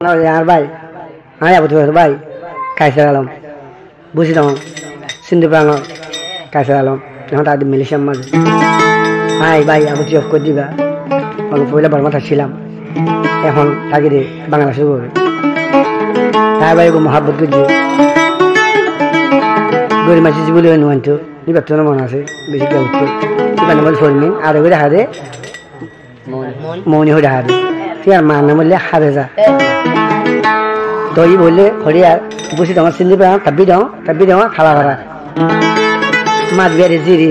আর ভাই হ্যাঁ আবু ভাই কাইসার আলম বুঝি তখন সিন্ধু প্রাঙ্গ কাইসার আলম এখন তাদের মিলিশিয়ার মাঝে হ্যাঁ ভাই আবু তুই অফ করে দিবা অনেক পয়লা বর্মা থাকছিলাম এখন থাকি রে বাংলাদেশে বলে হ্যাঁ ভাই মহাব্বত করছি গরিব মাসি বলে নুয়ান তো নিবার মনে আছে বেশি কেউ উঠতো বল ফর্মি আর ওই দেখা দে মৌনি হয়ে দেখা দে তুই আর মার নাম বললে হারে যা তো ই বললে হরি আর বসে তোমার সিন্ধি পাও তাব্বি দাও খালা ভাড়া মাছ বেড়ে জিরি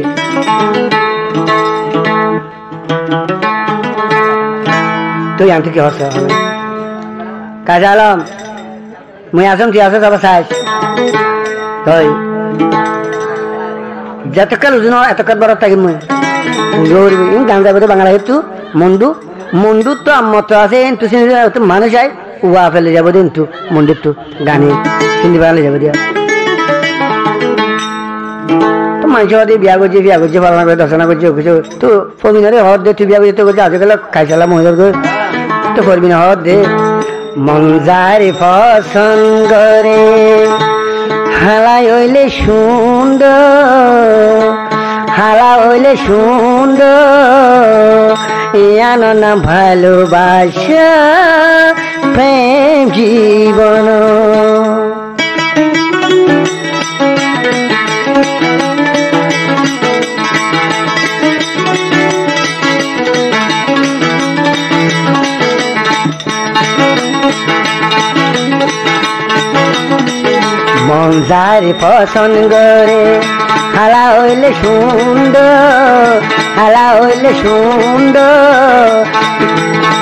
তুই আনতে কি হচ্ছে কাজে আলম মুই আসম তুই আসো যাবো চাইছ তুই যতকাল উজুন এতকাল বড় থাকি মুই গান যাবে তো বাংলা হেতু মন্ডু তো মত আছে তুই মানুষ আয় উয়া ফেলে যাবো দিন তু মন্দির তু গানে হিন্দি বাংলা যাবো দিয়া তো মানুষ বিয়া করছে পালনা করে দর্শনা করছে কিছু তো ফমিনারে হর দে তুই বিয়া করছে তো করছে আজকাল খাইছালা মহিলা তো করবি না হর দে মঞ্জারে পছন্দ রে হালাই হইলে সুন্দর ইয়ানো না ভালোবাসা প্রেম জীবন মন যারে পছন্দ করে হালা হইলে সুন্দর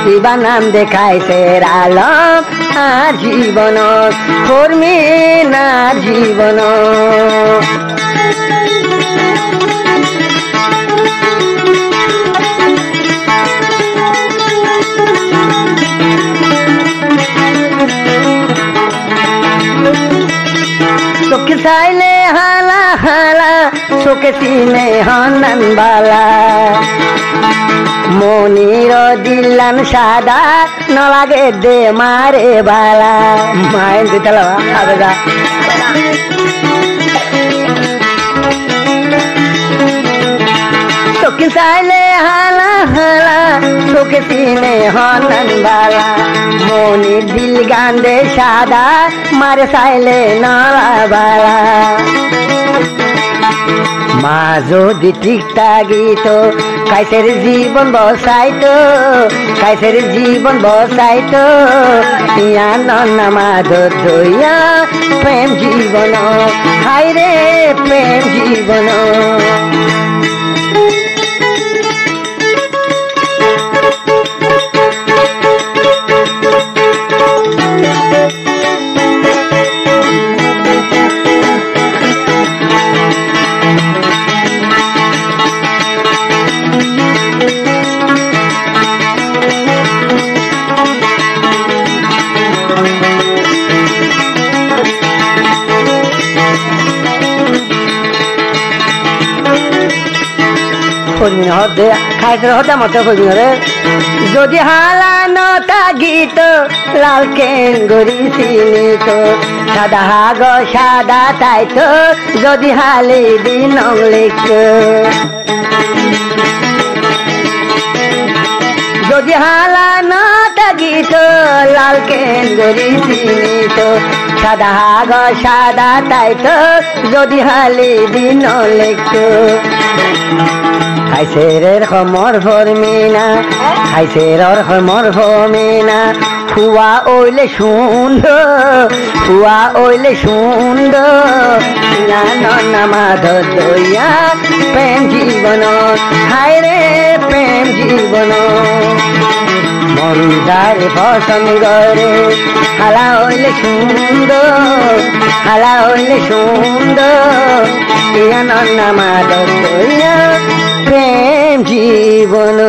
কিবা নাম দেখাইছে আলম আর জীবন কর্মী না জীবন চোখে চাইলে হালা চোখে চিনে হনন বালা মনির দিলান সাদা নলাগে দে মারে বালা মায়ের দিতাল আবেদা চোখে চাইলে হালা চোখে চিনে হনন বালা মনির দিল গান্ধে সাদা মারে চাইলে নলা বালা মা যদি ঠিক থাকিত কাইসের জীবন বসাইতো ইয়া নন্নামাদ দইয়া প্রেম জীবন হায় রে প্রেম জীবন যদি হালা নটা গীত লাল কেঙ্গুরি চিনিত সাদা হাগ সাদা তাইতো যদি হালি দিন লিখত যদি হালা নটা গীত লাল কেঙ্গুরি চিনিত সাদা হাগ সাদা তাইতো যদি হালি দিন লিখত খাইছের সমর ফরমিনা ফুয়া ওইলে সুন্দর নামাদ দইয়া প্রেম জীবন হায় রে প্রেম জীবন মন যারে পছন্দ করে হালা হইলে সুন্দর ইয়া নামাদ দইয়া প্রেম জীবন।